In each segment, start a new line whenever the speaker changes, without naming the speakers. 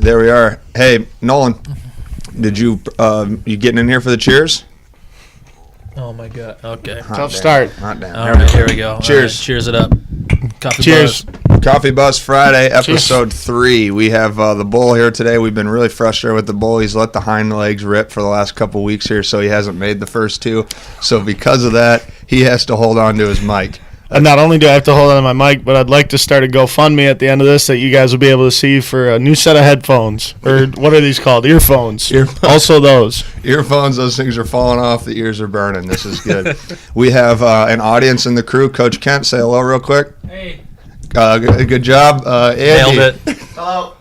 There we are. Hey, Nolan, did you getting in here for the cheers?
Oh my God. Okay.
Tough start.
Hot damn.
All right, here we go.
Cheers.
Right, cheers it up. Coffee
Cheers.
Buzz.
Coffee Buzz Friday, episode 3. We have the Bull here today. We've been really frustrated with the Bull. He's let the hind legs rip for the last couple weeks here, so he hasn't made the first 2. So because of that, he has to hold on to his mic.
And not only do I have to hold on to my mic, but I'd like to start a GoFundMe at the end of this that you guys will be able to see for a new set of headphones. Or what are these called? Earphones. Also those.
Earphones, those things are falling off. The ears are burning. This is good. We have an audience in the crew. Coach Kent, say hello real quick.
Hey.
Good job. Andy.
Nailed it.
Hello.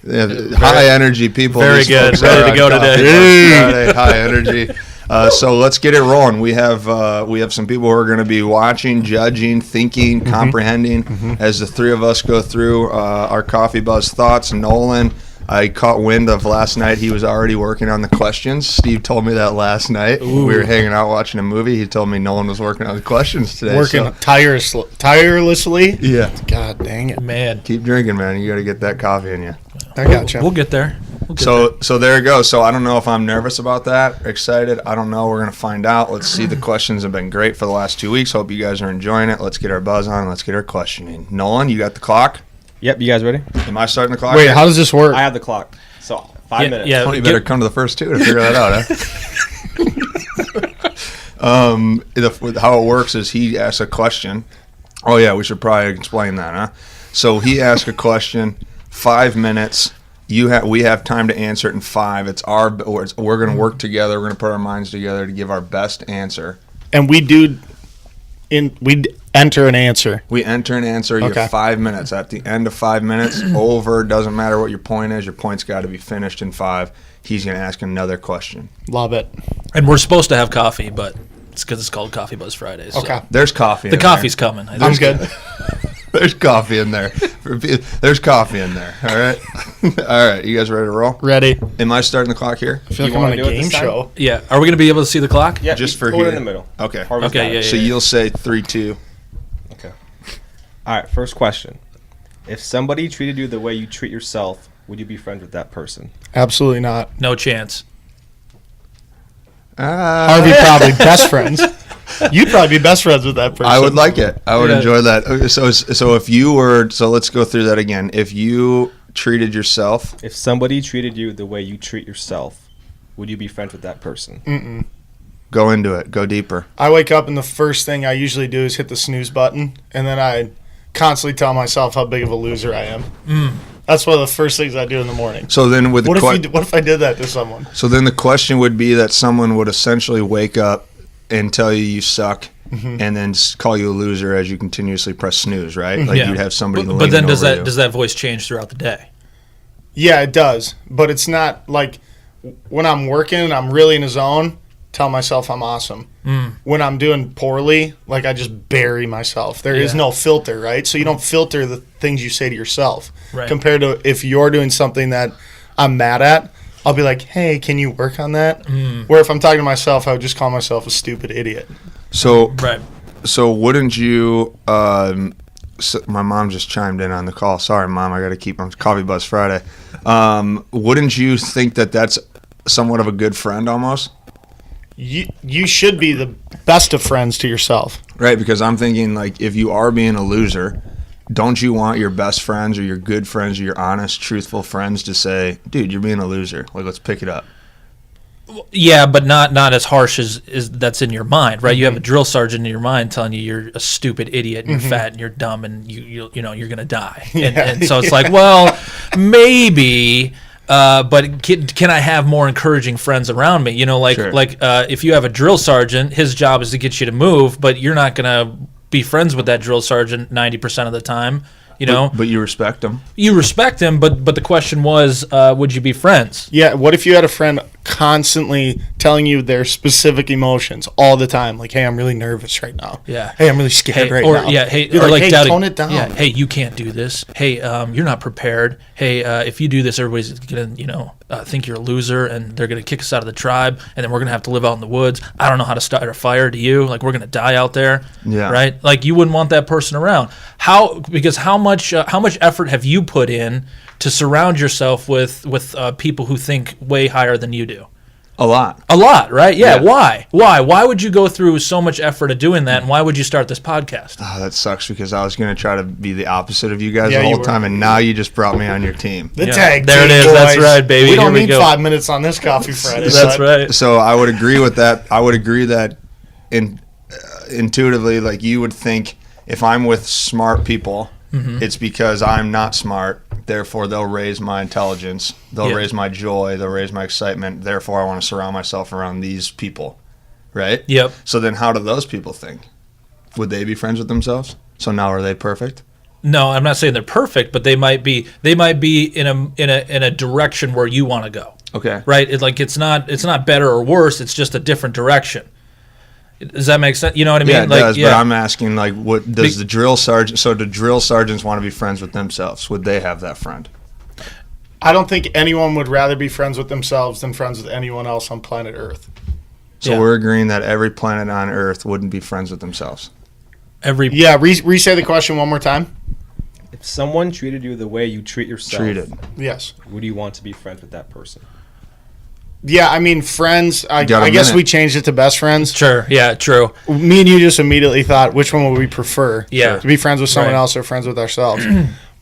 Yeah, high energy people.
Very
These
good.
folks
Ready
are
to go
on Coffee
today.
Buzz Friday, high energy. So let's get it rolling. We have some people who are going to be watching, judging, thinking, comprehending as the three of us go through our Coffee Buzz thoughts. Nolan, I caught wind of last night. He was already working on the questions. Steve told me that last night.
Ooh.
We were hanging out watching a movie. He told me Nolan was working on the questions today.
Working
so.
tirelessly.
Yeah.
God dang it.
Man.
Keep drinking, man. You got to get that coffee in you.
I got you.
We'll get there.
So there you go. So I don't know if I'm nervous about that, excited. I don't know. We're going to find out. Let's see. The questions have been great for the last 2 weeks. Hope you guys are enjoying it. Let's get our buzz on. Let's get our questioning. Nolan, you got the clock?
Yep, you guys ready?
Am I starting the clock?
Wait, how does this work?
I have the clock. So 5 minutes.
Yeah.
You better come to the first 2 to figure that out, huh? How it works is he asks a question. Oh, yeah, we should probably explain that, huh? So he asks a question, 5 minutes. We have time to answer it in 5. We're going to work together. We're going to put our minds together to give our best answer.
And we enter an answer.
We enter an answer. You
Okay.
have 5 minutes. At the end of 5 minutes, over, doesn't matter what your point is. Your point's got to be finished in 5. He's going to ask another question.
Love it.
And we're supposed to have coffee, but it's because it's called Coffee Buzz Friday. So.
Okay.
There's coffee
The
in
coffee's coming.
I'm good.
There's coffee in there. There's coffee in there. All right. All right. You guys ready to roll?
Ready.
Am I starting the clock here?
I feel like
You
I'm on
wanna
a
do it
game
this time?
show.
Yeah. Are we going to be able to see the clock?
Yeah,
Just
you
for
put
here.
it in the middle.
Okay.
Harvey's
Okay,
got it.
yeah.
So you'll say 3, 2.
Okay. All right, first question. If somebody treated you the way you treat yourself, would you be friends with that person?
Absolutely not.
No chance.
Harvey probably best friends. You'd probably be best friends with that person.
I would like it. I would
Yeah.
enjoy that. Okay, so if you were, so let's go through that again. If you treated yourself,
If somebody treated you the way you treat yourself, would you be friends with that person?
go into it. Go deeper.
I wake up and the first thing I usually do is hit the snooze button, and then I constantly tell myself how big of a loser I am. That's one of the first things I do in the morning.
So then with
What
the
if I did that to someone?
so then the question would be that someone would essentially wake up and tell you suck, and then call you a loser as you continuously press snooze, right? Like
Yeah.
you'd have somebody.
But then
does
does that voice change throughout the day?
Yeah, it does. But it's not like when I'm working and I'm really in a zone, tell myself I'm awesome. When I'm doing poorly, like I just bury myself. There is
Yeah.
no filter, right? So you don't filter the things you say to yourself.
Right.
Compared to if you're doing something that I'm mad at, I'll be like, hey, can you work on that? Where if I'm talking to myself, I would just call myself a stupid idiot.
So
Right.
So wouldn't you? My mom just chimed in on the call. Sorry, Mom. I got to keep on Coffee Buzz Friday. Wouldn't you think that that's somewhat of a good friend almost?
You should be the best of friends to yourself.
Right, because I'm thinking like if you are being a loser, don't you want your best friends or your good friends or your honest, truthful friends to say, "Dude, you're being a loser. Like, let's pick it up."
Yeah, but not as harsh as that's in your mind, right? You have a drill sergeant in your mind telling you you're a stupid idiot and you're fat and you're dumb and you're gonna die. And so it's like, well, maybe. But can I have more encouraging friends around me? You know, like
Sure.
if you have a drill sergeant, his job is to get you to move, but you're not gonna be friends with that drill sergeant 90% of the time. You know,
But you respect them.
you respect him, but the question was, would you be friends?
Yeah, what if you had a friend constantly telling you their specific emotions all the time? Like, hey, I'm really nervous right now.
Yeah.
Hey, I'm really scared right now.
Yeah, hey,
You're
or like
hey,
doubting,
tone it down.
Yeah, hey, you can't do this. Hey, you're not prepared. hey, if you do this, everybody's going to, think you're a loser, and they're going to kick us out of the tribe, and then we're going to have to live out in the woods. I don't know how to start a fire, do you? Like, we're going to die out there, right? Like, you wouldn't want that person around. Because how much effort have you put in to surround yourself with people who think way higher than you do?
A lot,
right? Yeah. Why? Why would you go through so much effort of doing that, and why would you start this podcast?
Oh, that sucks, because I was going to try to be the opposite of you guys the whole time, and now you just brought me on your team.
The tag
there
team,
it is.
boys.
That's right, baby.
We don't
Here
need 5 minutes on this Coffee Friday.
That's right.
So I would agree with that. I would agree that intuitively, like, you would think if I'm with smart people, it's because I'm not smart. Therefore, they'll raise my intelligence. They'll raise my joy. They'll raise my excitement. Therefore, I want to surround myself around these people, right?
Yep.
So then how do those people think? Would they be friends with themselves? So now are they perfect?
No, I'm not saying they're perfect, but they might be in a direction where you want to go.
Okay.
Right? It's not better or worse. It's just a different direction. Does that make sense? You know what I mean?
Yeah, it does. But I'm asking, like, what does the drill sergeant? So do drill sergeants want to be friends with themselves? Would they have that friend?
I don't think anyone would rather be friends with themselves than friends with anyone else on planet Earth.
So we're agreeing that every planet on Earth wouldn't be friends with themselves.
Re-say the question one more time.
If someone treated you the way you treat yourself,
yes,
would you want to be friends with that person?
Yeah, I mean, friends, I guess we changed it to best friends.
Sure, yeah, true.
Me and you just immediately thought, which one would we prefer?
Yeah.
To be friends with someone else or friends with ourselves.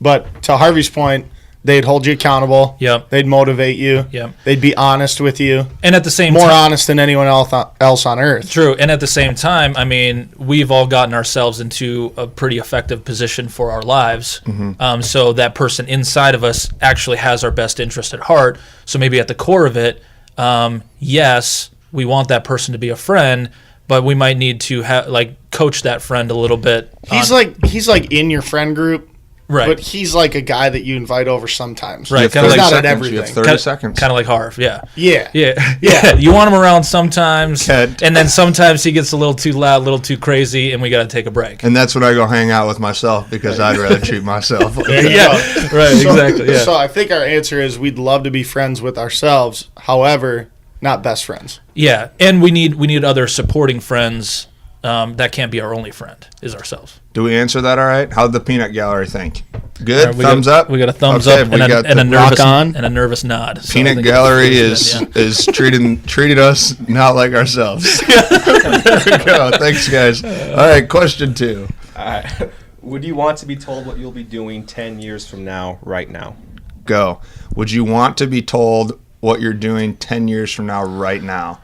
But to Harvey's point, they'd hold you accountable.
Yep.
They'd motivate you.
Yep.
They'd be honest with you.
And at the same
time,
more
honest than anyone else on earth.
True. And at the same time, I mean, we've all gotten ourselves into a pretty effective position for our lives. So that person inside of us actually has our best interest at heart. So maybe at the core of it, yes, we want that person to be a friend, but we might need to coach that friend a little bit.
He's like in your friend group,
right?
But he's like a guy that you invite over sometimes,
right?
Kind of not at everything.
You have 30 seconds.
Kind of like Harv, yeah. You want him around sometimes, and then sometimes he gets a little too loud, a little too crazy, and we got to take a break.
And that's when I go hang out with myself, because I'd rather treat myself.
Exactly. Yeah.
So I think our answer is we'd love to be friends with ourselves. However, not best friends.
Yeah, and we need other supporting friends. That can't be our only friend, is ourselves.
Do we answer that all right? How'd the peanut gallery think? Good? Thumbs up?
We got a thumbs up and a nervous nod. So
peanut gallery is treated us not like ourselves. There we go. Thanks, guys. All right, question 2.
All right. Would you want to be told what you'll be doing 10 years from now, right now?
Go. Would you want to be told what you're doing 10 years from now, right now?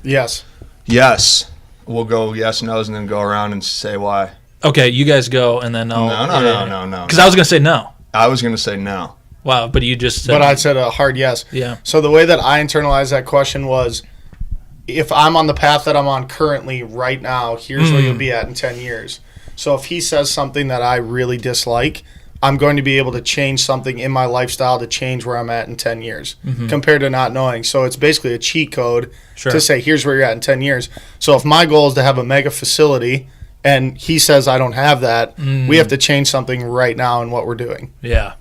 Yes.
Yes. We'll go yes, no's, and then go around and say why.
Okay, you guys go, and then I'll...
No.
Because I was going to say no.
I was going to say no.
Wow, but you just said...
But I said a hard yes.
Yeah.
So the way that I internalized that question was, if I'm on the path that I'm on currently right now, here's where you'll be at in 10 years. So if he says something that I really dislike, I'm going to be able to change something in my lifestyle to change where I'm at in 10 years compared to not knowing. So it's basically a cheat code to say, here's where you're at in 10 years. So if my goal is to have a mega facility and he says I don't have that, we have to change something right now in what we're doing.
Yeah.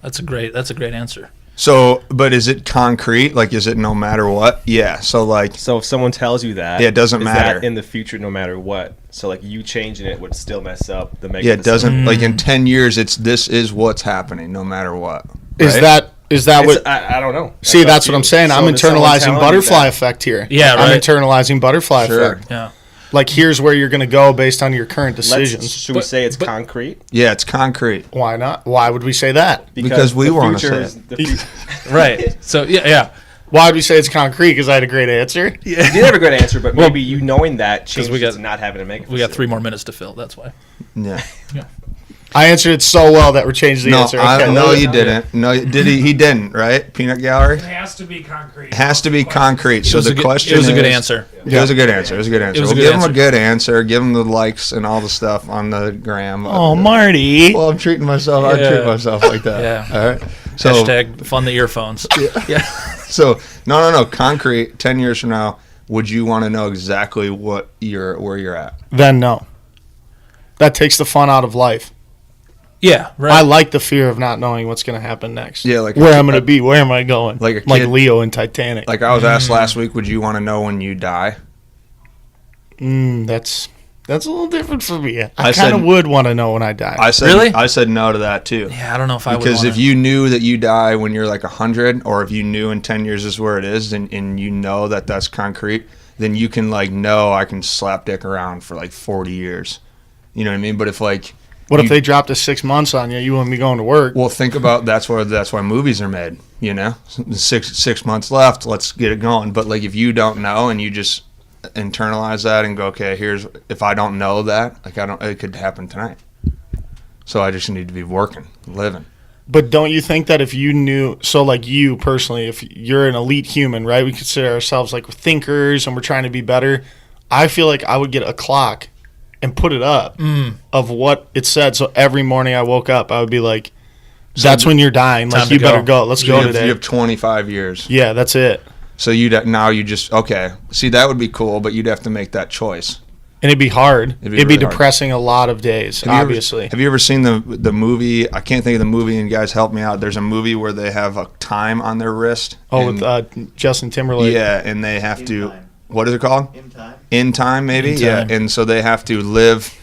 That's a great answer.
So, but is it concrete? Like, is it no matter what? Yeah. So
if someone tells you that,
it doesn't matter
that in the future, no matter what. So, like, you changing it would still mess up the mega.
Yeah, it doesn't. Like in 10 years, this is what's happening, no matter what.
Right? Is that what?
I don't know.
See, that's what I'm saying. So I'm internalizing butterfly effect here.
Yeah, right.
I'm internalizing butterfly effect.
Yeah.
Like, here's where you're going to go based on your current decisions.
Should we say it's concrete?
Yeah, it's concrete.
Why not? Why would we say that?
Because we want to say it.
Right. So, yeah.
Why would we say it's concrete? Because I had a great answer?
Yeah. You did have a great answer, but maybe you knowing that changes not having to make it.
We got 3 more minutes to fill. That's why.
Yeah.
I answered it so well that we changed the answer.
No, you didn't. No, did he? He didn't, right? Peanut gallery?
It has to be concrete.
It has to be concrete. So the question is...
It was a good answer.
It was a good answer. We'll give him a good answer. Give him the likes and all the stuff on the gram.
Oh, Marty.
Well, I'm treating myself. I treat myself like that.
Yeah.
All right. So,
hashtag fund the earphones. Yeah.
So, no. Concrete, 10 years from now, would you want to know exactly where you're at?
Then no. That takes the fun out of life.
Yeah, right.
I like the fear of not knowing what's going to happen next.
Yeah, like
where I'm going to be, where am I going?
Like a kid.
Like Leo in Titanic.
Like I was asked last week, would you want to know when you die?
That's a little different for me. I
I
kind of
said-
would want to know when I die.
I said,
Really?
I said no to that too.
Yeah, I don't know if I would.
Because if
wanna-
you knew that you die when you're like 100, or if you knew in 10 years is where it is, and you know that that's concrete, then you can like know I can slap dick around for like 40 years. You know what I mean? But if like,
what if they dropped a 6 months on you? You wouldn't be going to work.
well, think about that's why movies are made. You know, 6 months left, let's get it going. But like if you don't know and you just internalize that and go, okay, here's if I don't know that, like it could happen tonight. So I just need to be working, living.
But don't you think that if you knew, so like you personally, if you're an elite human, right? We consider ourselves like thinkers and we're trying to be better. I feel like I would get a clock and put it up of what it said. So every morning I woke up, I would be like, that's when you're dying. Like, you better go. Let's go today.
You have 25 years.
Yeah, that's it.
So now you just, okay. See, that would be cool, but you'd have to make that choice.
And it'd be hard. It'd be
really hard.
depressing a lot of days, obviously.
Have you ever seen the movie? I can't think of the movie, and guys, help me out. There's a movie where they have a time on their wrist.
With Justin Timberlake.
Yeah, and they have to.
Time.
What is it called?
In time.
In time, maybe.
In
Yeah,
Time.
and so they have to live.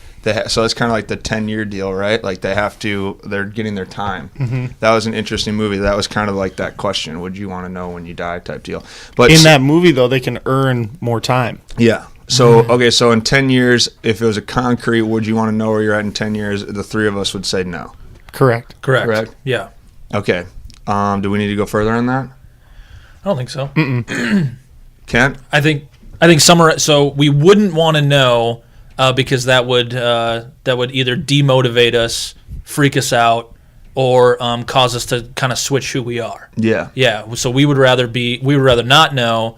So it's kind of like the 10-year deal, right? Like they're getting their time.
Mm-hmm.
That was an interesting movie. That was kind of like that question: would you want to know when you die? Type deal. But
In that movie, though, they can earn more time.
yeah. So okay, so in 10 years, if it was a concrete, would you want to know where you're at in 10 years? The three of us would say no.
Correct.
Correct. Yeah.
Okay. Do we need to go further on that?
I don't think so.
Kent?
I think so we wouldn't want to know because that would either demotivate us, freak us out, or cause us to kind of switch who we are.
Yeah.
Yeah. So we would rather not know,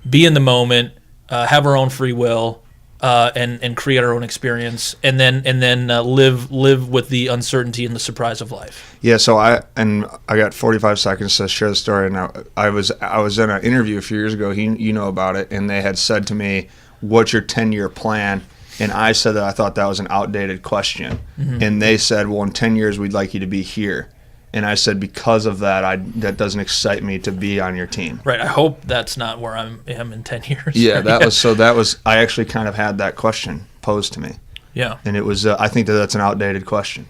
be in the moment, have our own free will, and create our own experience, and then live with the uncertainty and the surprise of life.
Yeah, so I got 45 seconds to share the story. Now I was in an interview a few years ago. You know about it, and they had said to me, "What's your 10-year plan?" And I said that I thought that was an outdated question.
Mm-hmm.
And they said, "Well, in 10 years we'd like you to be here." And I said, because of that, that doesn't excite me to be on your team.
Right. I hope that's not where I am in 10 years.
Yeah, I actually kind of had that question posed to me.
Yeah.
And it was, I think that's an outdated question,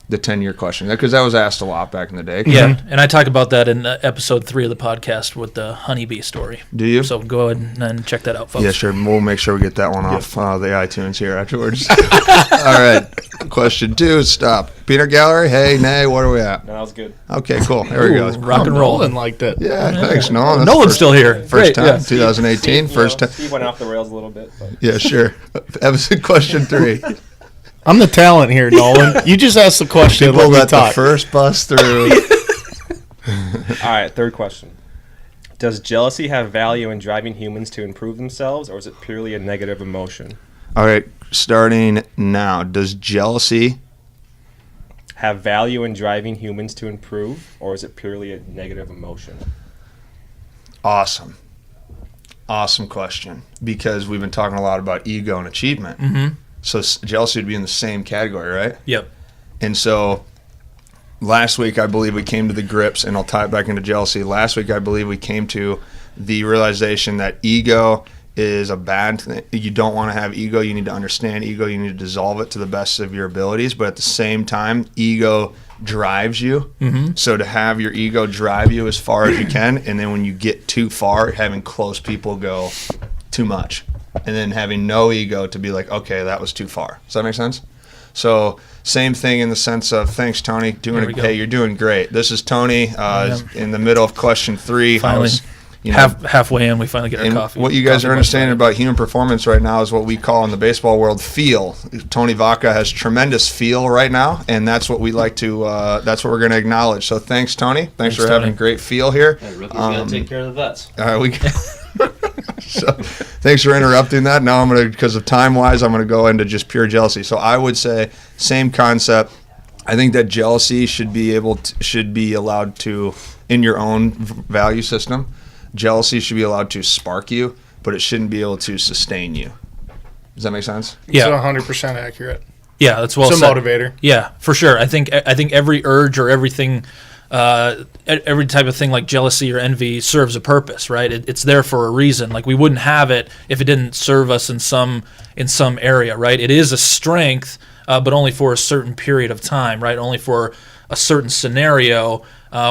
the 10-year question, because that was asked a lot back in the day.
Yeah, and I talk about that in episode 3 of the podcast with the honeybee story.
Do you?
So go ahead and check that out, folks.
Yeah, sure. We'll make sure we get that one off the iTunes here afterwards. All right. Question 2, stop. Peanut gallery, hey, nay, what are we at?
No, that was good.
Okay, cool. There we go.
Rock and roll.
Nolan liked it.
Yeah, thanks, Nolan. That's
Nolan's
first-
still here.
First
Great,
time,
yeah.
2018, first time.
Steve went off the rails a little bit, but
Yeah, sure. Episode question 3.
I'm the talent here, Nolan. You just asked the question.
People
Let me
let the
talk.
first bus through.
all right, third question. Does jealousy have value in driving humans to improve themselves, or is it purely a negative emotion?
All right, starting now. Does jealousy
Have value in driving humans to improve, or is it purely a negative emotion?
Awesome question, because we've been talking a lot about ego and achievement.
Mm-hmm.
So jealousy would be in the same category, right?
Yep.
And so last week I believe we came to the grips, and I'll tie it back into jealousy. Last week I believe we came to the realization that ego is a bad thing. You don't want to have ego. You need to understand ego. You need to dissolve it to the best of your abilities. But at the same time, ego drives you.
Mm-hmm.
So to have your ego drive you as far as you can, and then when you get too far, having close people go too much. And then having no ego to be like, okay, that was too far. Does that make sense? So same thing in the sense of, thanks, Tony. Hey, you're doing great. This is Tony in the middle of question 3.
Finally. Halfway in, we finally get our
And
coffee.
what you guys
Coffee
are understanding about human performance right now is what we call in the baseball world feel. Tony Vaca has tremendous feel right now, and that's what we like to. That's what we're going to acknowledge. So thanks, Tony. Thanks for
Tony.
having a great feel here.
Hey, rookie's got to take care of the vets.
All right, so thanks for interrupting that. Now I'm going to, because of time wise, I'm going to go into just pure jealousy. So I would say same concept. I think that jealousy should be allowed to, in your own value system. Jealousy should be allowed to spark you, but it shouldn't be able to sustain you. Does that make sense?
Yeah.
It's 100% accurate.
Yeah, that's well
It's a
said.
motivator.
Yeah, for sure. I think every urge or everything, every type of thing like jealousy or envy serves a purpose, right? It's there for a reason. Like we wouldn't have it if it didn't serve us in some area, right? It is a strength, but only for a certain period of time, right? Only for a certain scenario.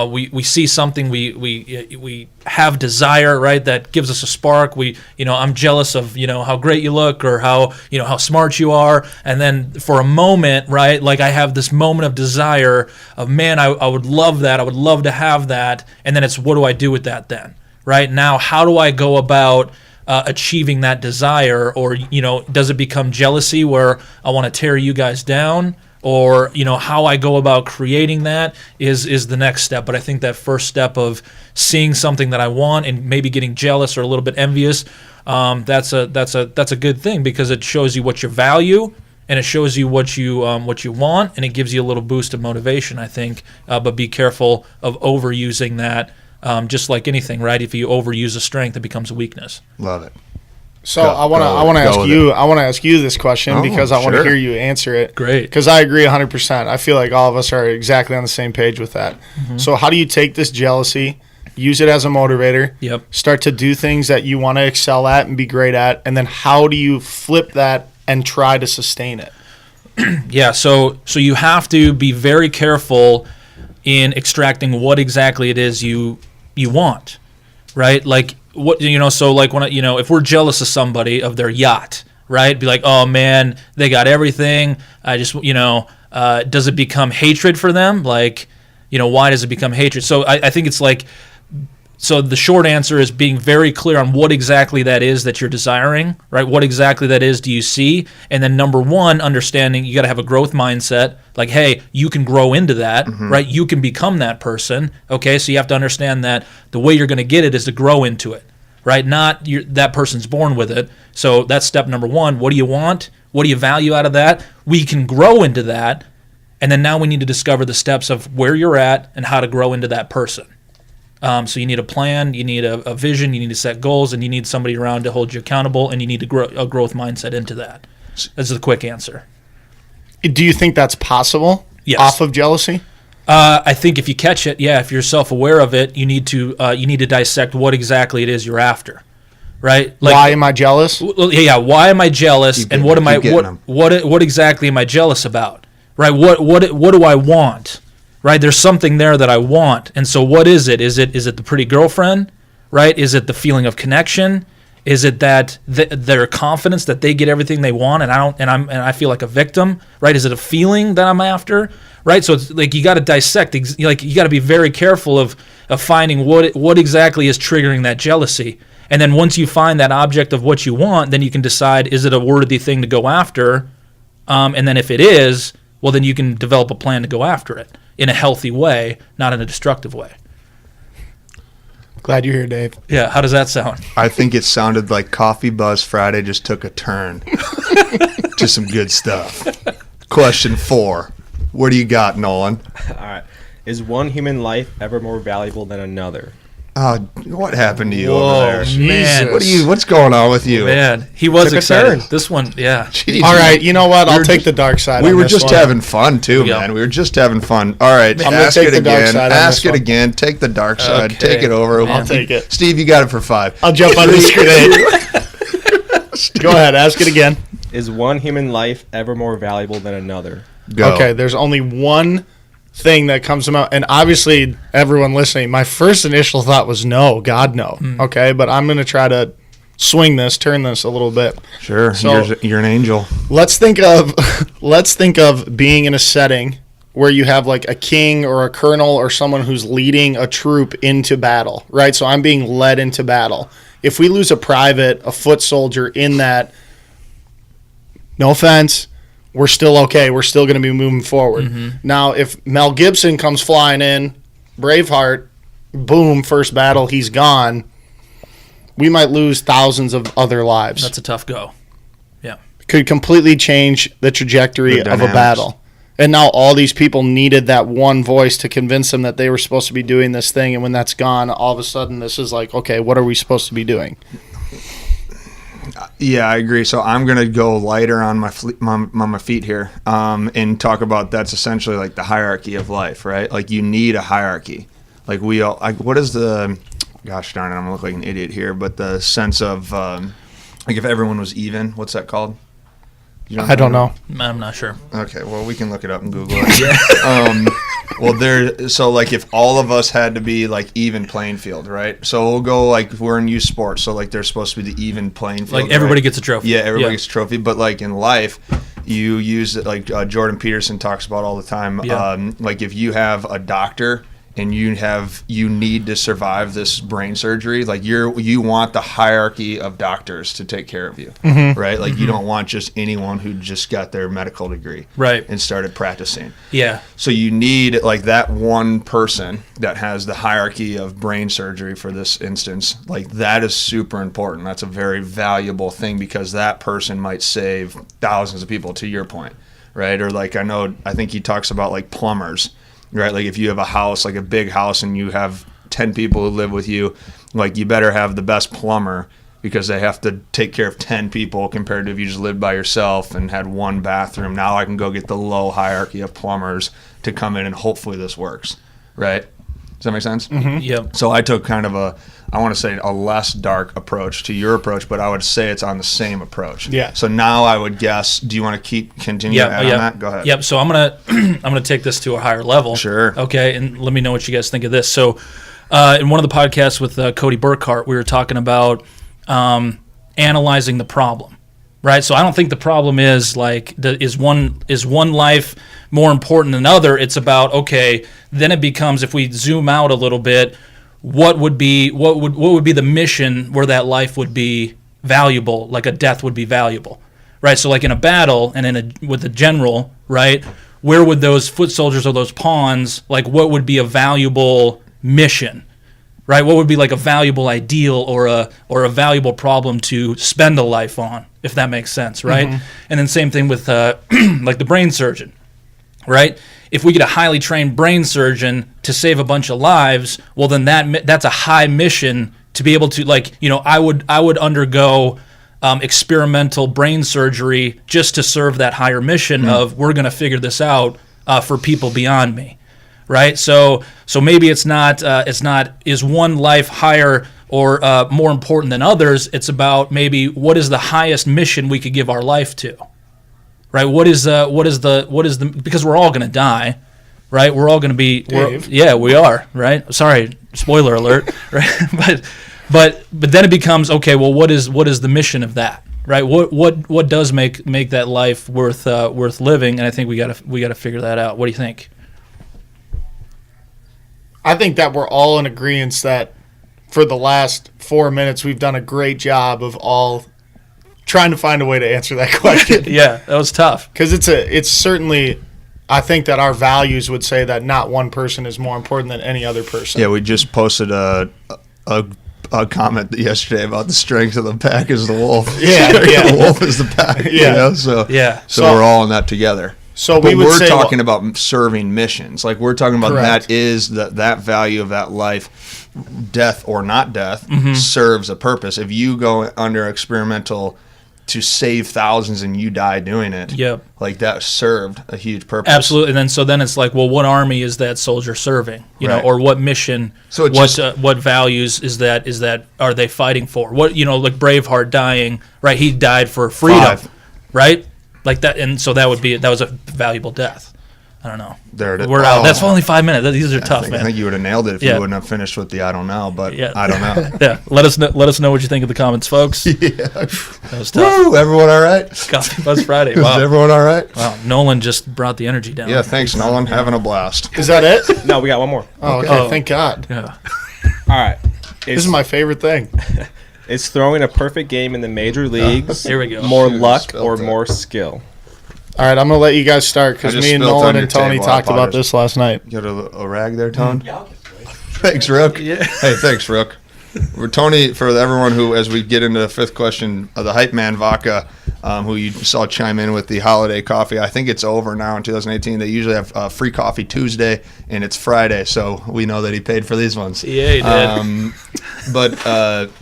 We see something, we have desire, right? That gives us a spark. I'm jealous of how great you look or how smart you are, and then for a moment, right? Like I have this moment of desire of man, I would love that. I would love to have that, and then it's what do I do with that then, right? Now, how do I go about achieving that desire, or does it become jealousy where I want to tear you guys down? Or how I go about creating that is the next step. But I think that first step of seeing something that I want and maybe getting jealous or a little bit envious, that's a good thing, because it shows you what you value and it shows you what you want, and it gives you a little boost of motivation, I think. But be careful of overusing that, just like anything, right? If you overuse a strength, it becomes a weakness.
Love it.
So I want to ask you this question, because I want to
sure.
hear you answer it.
Great.
Because I agree 100%. I feel like all of us are exactly on the same page with that.
Mm-hmm.
So how do you take this jealousy, use it as a motivator,
Yep.
start to do things that you want to excel at and be great at, and then how do you flip that and try to sustain it?
Yeah, so you have to be very careful in extracting what exactly it is you want, right? Like so like when if we're jealous of somebody of their yacht, right? Be like, oh man, they got everything. I just does it become hatred for them? Like, why does it become hatred? So I think it's like, so the short answer is being very clear on what exactly that is that you're desiring, right? What exactly that is do you see? And then number one, understanding you got to have a growth mindset. Like, hey, you can grow into that, right? You can become that person, okay? So you have to understand that the way you're going to get it is to grow into it, right? Not that person's born with it. So that's step number one. What do you want? What do you value out of that? We can grow into that. And then now we need to discover the steps of where you're at and how to grow into that person. So you need a plan, you need a vision, you need to set goals, and you need somebody around to hold you accountable, and you need to grow a growth mindset into that. That's the quick answer.
Do you think that's possible?
Yes.
Off of jealousy?
I think if you catch it, if you're self-aware of it, you need to dissect what exactly it is you're after, right? Like,
why am I jealous?
Yeah. Why am I jealous, and what exactly am I jealous about, right? What do I want? Right, there's something there that I want, and so what is it? Is it the pretty girlfriend? Right? Is it the feeling of connection? Is it that their confidence that they get everything they want, and I feel like a victim? Right? Is it a feeling that I'm after? Right? So it's like you got to dissect. Like you got to be very careful of finding what exactly is triggering that jealousy, and then once you find that object of what you want, then you can decide, is it a worthy thing to go after? And then if it is, well, then you can develop a plan to go after it in a healthy way, not in a destructive way.
Glad you're here, Dave.
Yeah, how does that sound?
I think it sounded like Coffee Buzz Friday just took a turn to some good stuff. Question 4. What do you got, Nolan?
All right. Is one human life ever more valuable than another?
What happened to you
Whoa,
over there?
man.
What's going on with you?
Man, he was
Took a
excited.
turn.
This one, yeah.
Jeez.
All right, you know what? I'll take the dark side.
We
on
were
this
just
one.
having fun too,
Yeah.
man. We were just having fun. All right,
gonna
ask
take
it
the dark
again.
side on
Ask
this
it
one.
again. Take the dark side.
Okay.
Take it over.
I'll take it.
Steve, you got it for 5.
I'll jump on this grenade. Go ahead, ask it again.
Is one human life ever more valuable than another?
Go.
Okay, there's only one thing that comes to mind, and obviously everyone listening, my first initial thought was no, God no. Okay, but I'm going to try to turn this a little bit.
Sure.
So-
you're an angel.
Let's think of being in a setting where you have like a king or a colonel or someone who's leading a troop into battle, right? So I'm being led into battle. If we lose a private, a foot soldier in that, no offense, we're still okay. We're still going to be moving forward. Now, if Mel Gibson comes flying in, Braveheart, boom, first battle, he's gone, we might lose thousands of other lives.
That's a tough go. Yeah.
Could completely change the trajectory
The
of a
dynamics.
battle. And now all these people needed that one voice to convince them that they were supposed to be doing this thing. And when that's gone, all of a sudden this is like, okay, what are we supposed to be doing?
Yeah, I agree. So I'm gonna go lighter on my feet here, and talk about that's essentially like the hierarchy of life, right? Like you need a hierarchy. Like we all, like what is the, gosh darn it, I'm gonna look like an idiot here, but the sense of like if everyone was even, what's that called?
I don't know.
I'm not sure.
Okay, well we can look it up and Google it. Well, so like if all of us had to be like even playing field, right? So we'll go like if we're in youth sports, so like there's supposed to be the even playing field.
Like everybody
right?
gets a trophy.
Yeah, everybody gets a trophy. But like in life, you use it like Jordan Peterson talks about all the time.
Yeah.
Like if you have a doctor and you need to survive this brain surgery, like you want the hierarchy of doctors to take care of you, right? Like you don't want just anyone who just got their medical degree
Right.
and started practicing.
Yeah.
So you need like that one person that has the hierarchy of brain surgery for this instance. Like that is super important. That's a very valuable thing because that person might save thousands of people, to your point, right? Or like I think he talks about like plumbers, right? Like if you have a house, like a big house, and you have 10 people who live with you, like you better have the best plumber because they have to take care of 10 people compared to if you just lived by yourself and had one bathroom. Now I can go get the low hierarchy of plumbers to come in and hopefully this works, right? Does that make sense?
Mm-hmm. Yep.
So I took kind of I want to say a less dark approach to your approach, but I would say it's on the same approach.
Yeah.
So now I would guess, do you want to continue to add on that? Go ahead.
Yep. So I'm gonna take this to a higher level.
Sure.
Okay, and let me know what you guys think of this. So, in one of the podcasts with Cody Burkhart, we were talking about analyzing the problem, right? So I don't think the problem is like is one life more important than other. It's about, okay, then it becomes, if we zoom out a little bit, what would be the mission where that life would be valuable, like a death would be valuable, right? So like in a battle and with a general, right, where would those foot soldiers or those pawns, like what would be a valuable mission, right? What would be like a valuable ideal or a valuable problem to spend a life on, if that makes sense, right? Mm-hmm. And then same thing with like the brain surgeon, right? If we get a highly trained brain surgeon to save a bunch of lives, well then that's a high mission to be able to, like, you know, I would undergo experimental brain surgery just to serve that higher mission of we're going to figure this out for people beyond me, right? So maybe it's not is one life higher or more important than others. It's about maybe what is the highest mission we could give our life to. Right, what is the because we're all going to die, right? We're all going to be, yeah, we are, right? Sorry, spoiler alert, right? But then it becomes, okay, well, what is the mission of that, right? What does make that life worth living? And I think we got to figure that out. What do you think?
I think that we're all in agreement that for the last 4 minutes we've done a great job of all trying to find a way to answer that question.
Yeah, that was tough. Because
it's certainly, I think that our values would say that not one person is more important than any other person.
Yeah, we just posted a comment yesterday about the strength of the pack is the wolf.
Yeah.
The wolf is the pack.
Yeah.
You know? So we're all in that together.
So
we're talking about serving missions. Like we're talking about
correct.
That is that value of that life, death or not death, serves a purpose. If you go under experimental to save thousands and you die doing it, like that served a huge purpose.
Absolutely. And then it's like, well, what army is that soldier serving? You know, or what mission?
So
what values is that are they fighting for? What, you know, like Braveheart dying, right? He died for freedom, right? Like that, and so that was a valuable death. I don't know.
There it is.
We're out. That's only 5 minutes. These are tough, man.
I think you would have nailed it if you wouldn't have finished with the I don't know, but I don't know.
Yeah. Let us know what you think in the comments, folks.
Yeah.
That was tough.
Woo! Everyone all right?
Coffee Buzz Friday. Wow.
Is everyone all right?
Wow. Nolan just brought the energy down.
Yeah, thanks, Nolan. Having a blast.
Is that it?
No, we got one more.
Oh, okay. Thank God.
Yeah.
All right.
This is my favorite thing.
Is throwing a perfect game in the major leagues
Here we go.
more luck or more skill?
All right, I'm going to let you guys start because me and Nolan and Tony talked about this last night.
Got a rag there, Tone?
Yeah,
Thanks, Rook.
Yeah.
Hey, thanks, Rook. Tony, for everyone who, as we get into the fifth question, the hype man Vaca, who you saw chime in with the holiday coffee, I think it's over now in 2018. They usually have free coffee Tuesday, and it's Friday, so we know that he paid for these ones.
Yeah, he did.
But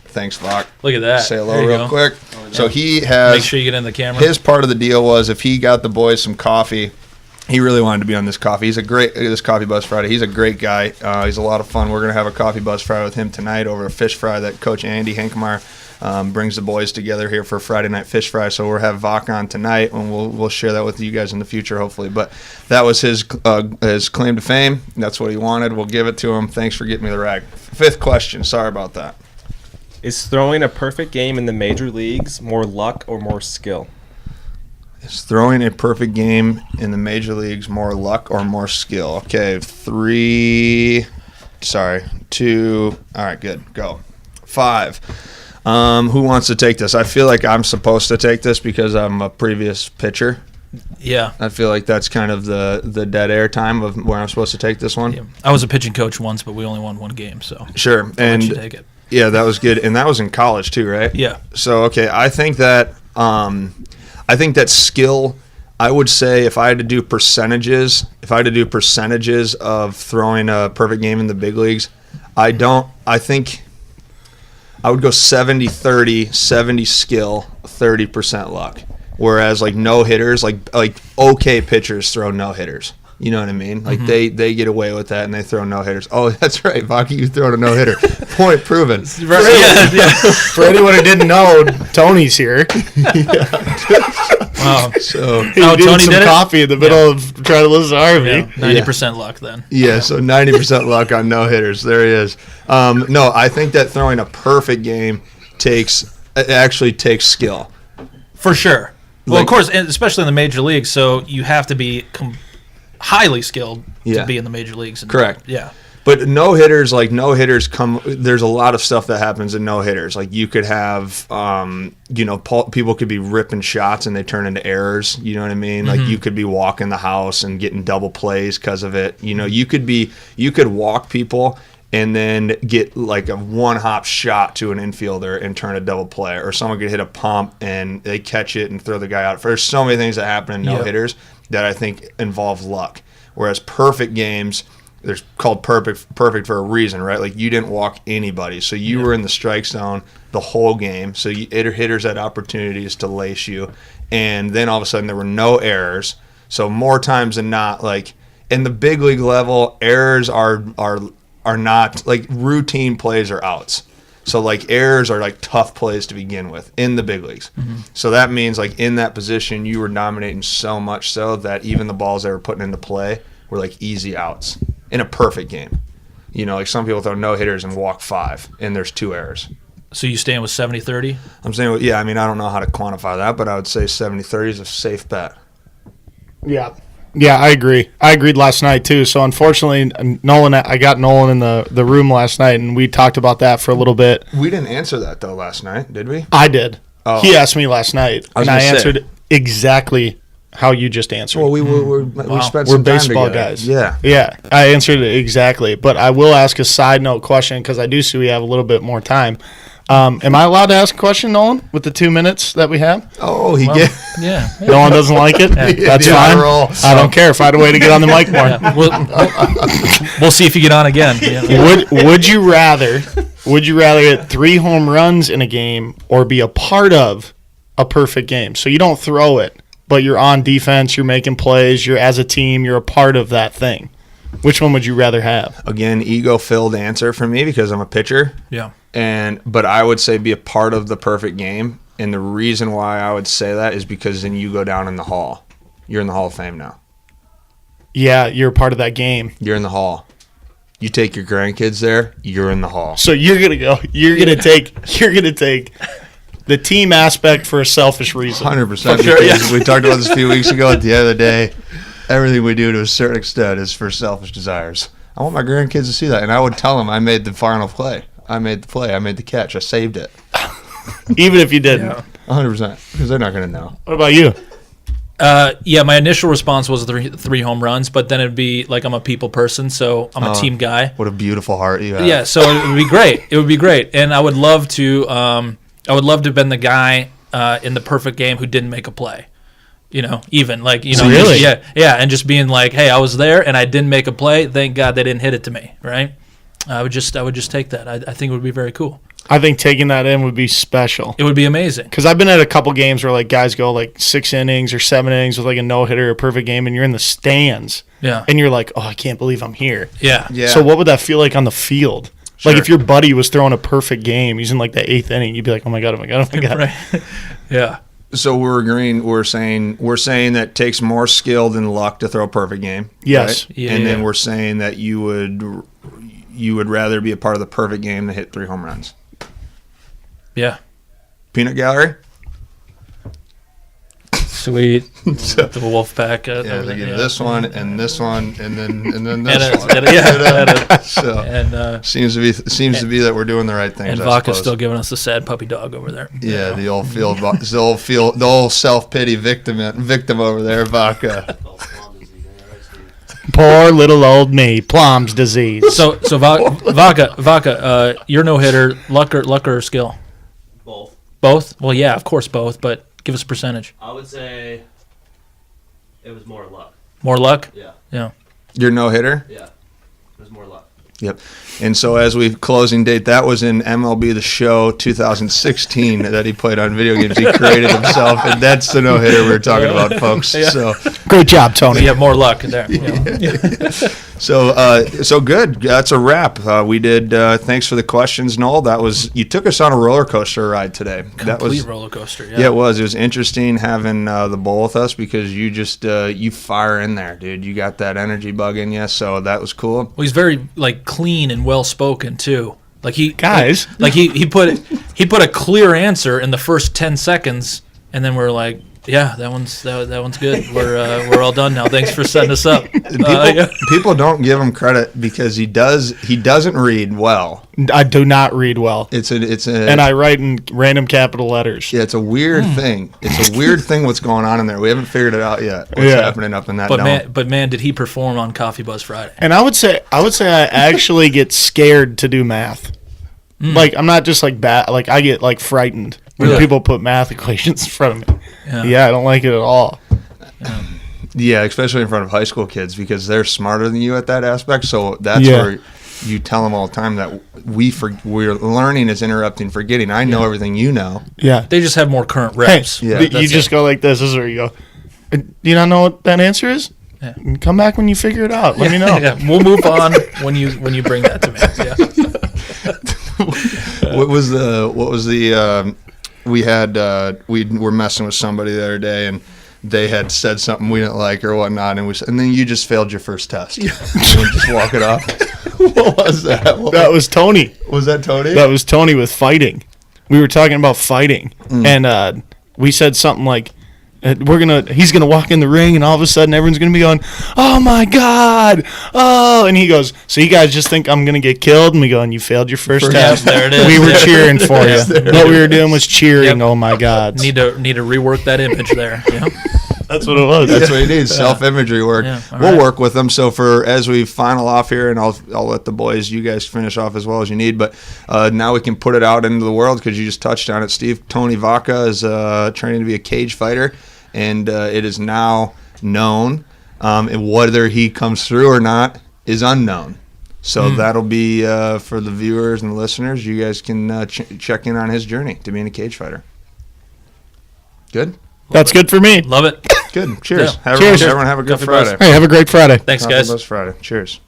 thanks, Vac.
Look at that.
Say hello real quick. So he has.
Make sure you get in the camera.
His part of the deal was if he got the boys some coffee. He really wanted to be on this coffee. He's a great this Coffee Buzz Friday. He's a great guy. He's a lot of fun. We're gonna have a Coffee Buzz Friday with him tonight over a fish fry that Coach Andy Hinkmeyer brings the boys together here for Friday night fish fry. So we'll have Vac on tonight, and we'll share that with you guys in the future, hopefully. But that was his claim to fame. That's what he wanted. We'll give it to him. Thanks for getting me the rag. Fifth question. Sorry about that.
Is throwing a perfect game in the major leagues more luck or more skill?
Is throwing a perfect game in the major leagues more luck or more skill? Okay, 2. All right, good. Go. 5. Who wants to take this? I feel like I'm supposed to take this because I'm a previous pitcher.
Yeah.
I feel like that's kind of the dead air time of where I'm supposed to take this one.
Yeah. I was a pitching coach once, but we only won one game, so
Sure.
I'll
And
let you take it.
yeah, that was good. And that was in college too, right?
Yeah.
So, okay, I think that skill, I would say if I had to do percentages of throwing a perfect game in the big leagues, I think I would go 70-30, 70 skill, 30% luck. Whereas like no hitters, like okay pitchers throw no hitters. You know what I mean? Like they get away with that and they throw no hitters. Oh, that's right, Vaki, you throwed a no hitter. Point proven.
For anyone who didn't know, Tony's here.
Wow.
So
He
Oh,
did
Tony
some
did it?
coffee in the middle of trying to listen to Harvey.
Yeah, 90% luck then.
yeah, so 90% luck on no hitters. There he is. No, I think that throwing a perfect game actually takes skill.
For sure. Well,
Like-
of course, and especially in the major leagues, so you have to be highly skilled
Yeah.
to be in the major leagues. And,
Correct.
Yeah.
But no hitters come. There's a lot of stuff that happens in no hitters. Like you could have, people could be ripping shots and they turn into errors. You know what I mean? Like you could be walking the house and getting double plays because of it. You know, you could walk people and then get like a one-hop shot to an infielder and turn a double play, or someone could hit a pump and they catch it and throw the guy out. There's so many things that happen in no hitters that I think involve luck. Whereas perfect games, they're called perfect for a reason, right? Like you didn't walk anybody, so you were in the strike zone the whole game. So hitters had opportunities to lace you, and then all of a sudden there were no errors. So more times than not, like in the big league level, errors are not like routine plays or outs. So like errors are like tough plays to begin with in the big leagues. So that means like in that position you were dominating so much so that even the balls they were putting into play were like easy outs in a perfect game. You know, like some people throw no hitters and walk 5 and there's 2 errors.
So you stand with 70-30?
I'm saying, yeah, I mean, I don't know how to quantify that, but I would say 70-30 is a safe bet.
Yeah. Yeah, I agree. I agreed last night too. So unfortunately, I got Nolan in the room last night, and we talked about that for a little bit.
We didn't answer that though last night, did we?
I did.
Oh.
He asked me last night,
I was
and I
gonna say.
answered exactly how you just answered.
Well, we spent
We're
some time
baseball
together.
guys.
Yeah.
Yeah, I answered it exactly. But I will ask a side note question because I do see we have a little bit more time. Am I allowed to ask a question, Nolan, with the 2 minutes that we have?
Oh,
Yeah.
No one doesn't like it? That's
Yeah,
fine.
roll.
I don't care. If I had a way to get on the mic more.
Yeah. We'll see if you get on again. Yeah.
Would you rather hit 3 home runs in a game or be a part of a perfect game? So you don't throw it, but you're on defense, you're making plays, you're as a team, you're a part of that thing. Which one would you rather have?
Again, ego-filled answer for me because I'm a pitcher.
Yeah.
But I would say be a part of the perfect game. And the reason why I would say that is because then you go down in the Hall. You're in the Hall of Fame now.
Yeah, you're a part of that game.
You're in the Hall. You take your grandkids there, you're in the Hall.
So you're gonna take the team aspect for a selfish reason.
100%.
For sure,
Because we talked about this a few weeks ago. At the end of the day, everything we do to a certain extent is for selfish desires. I want my grandkids to see that. And I would tell them I made the final play. I made the play. I made the catch. I saved it.
Even if you didn't.
100%. Because they're not going to know.
What about you?
Yeah, my initial response was three home runs, but then it'd be like I'm a people person, so I'm a team guy.
What a beautiful heart you have.
Yeah, so it would be great. It would be great, and I would love to. I would love to have been the guy in the perfect game who didn't make a play. Even like
Really?
yeah, and just being like, hey, I was there and I didn't make a play. Thank God they didn't hit it to me. Right? I would just take that. I think it would be very cool.
I think taking that in would be special.
It would be amazing.
Because I've been at a couple games where like guys go like 6 innings or 7 innings with like a no-hitter, a perfect game, and you're in the stands.
Yeah.
And you're like, oh, I can't believe I'm here.
Yeah.
So what would that feel like on the field?
Sure.
Like if your buddy was throwing a perfect game, he's in like the 8th inning, you'd be like, oh my God.
Right. Yeah.
So we're agreeing. We're saying that it takes more skill than luck to throw a perfect game.
Yes.
Right?
Yeah,
and then
yeah.
we're saying that you would rather be a part of the perfect game than hit 3 home runs.
Yeah.
Peanut gallery.
Sweet. The wolf pack.
Yeah, they give this one and this one and then
And
this one. So
and
seems to be that we're doing the right things.
and
I
Vaca's
suppose.
still giving us the sad puppy dog over there.
Yeah, the old self-pity victim over there, Vaca.
Poor little old me, Plum's disease.
So Vaca, you're no hitter, luck or skill?
Both.
Both? Well, yeah, of course both, but give us a percentage.
I would say it was more luck.
More luck?
Yeah.
Yeah.
You're no hitter.
Yeah. It was more luck.
Yep. And so as we closing date, that was in MLB The Show 2016 that he played on video games. He created himself, and that's the no hitter we were talking about, folks.
Yeah.
So
Great job, Tony.
Yeah, more luck there. Yeah.
So good. That's a wrap. We did. Thanks for the questions, Noel. You took us on a roller coaster ride today. That was
Complete roller coaster.
Yeah, it was. It was interesting having the bull with us because you just you fire in there, dude. You got that energy bug in you, so that was cool.
Well, he's very like clean and well spoken too. Like he
Guys.
like he put a clear answer in the first 10 seconds, and then we're like, yeah, that one's good. We're all done now. Thanks for setting us up.
People don't give him credit because he doesn't read well.
I do not read well.
And
I write in random capital letters.
Yeah, it's a weird thing. It's a weird thing what's going on in there. We haven't figured it out yet. What's happening up in that dome.
But man, did he perform on Coffee Buzz Friday?
And I would say I actually get scared to do math. Like I'm not just like bad. Like I get like frightened when people put math equations in front of me. Yeah, I don't like it at all.
Yeah, especially in front of high school kids because they're smarter than you at that aspect. So that's where you tell them all the time that we're learning is interrupting forgetting. I know everything you know.
Yeah.
They just have more current
Hey,
reps.
Yeah.
you just go like this. This is where you go. Do you not know what that answer is?
Yeah.
Come back when you figure it out. Let me know.
Yeah, we'll move on when you bring that to me. Yeah.
What was the we were messing with somebody the other day and they had said something we didn't like or whatnot and then you just failed your first test. And just walk it off. What was that?
That was Tony.
Was that Tony?
That was Tony with fighting. We were talking about fighting, and we said something like, he's gonna walk in the ring, and all of a sudden everyone's gonna be going, "Oh my God!" Oh, and he goes, "So you guys just think I'm gonna get killed?" And we go, "And you failed your first test."
There it is.
We were cheering for you.
Yes.
What we were doing was cheering.
Yep.
Oh my God!
Need to rework that image there. Yeah.
That's what it was.
That's what he needs. Self-imagery work.
Yeah, all
We'll
right.
work with them. So as we final off here, and I'll let the boys, you guys finish off as well as you need. But now we can put it out into the world because you just touched on it, Steve. Tony Vaca is training to be a cage fighter, and it is now known. And whether he comes through or not is unknown. So that'll be for the viewers and the listeners. You guys can check in on his journey to being a cage fighter. Good?
That's good for me.
Love it.
Good. Cheers.
Yeah.
Everyone
Cheers.
have a good
Coffee
Friday.
Buzz.
Hey, have a great Friday.
Thanks,
Coffee
guys.
Buzz Friday. Cheers.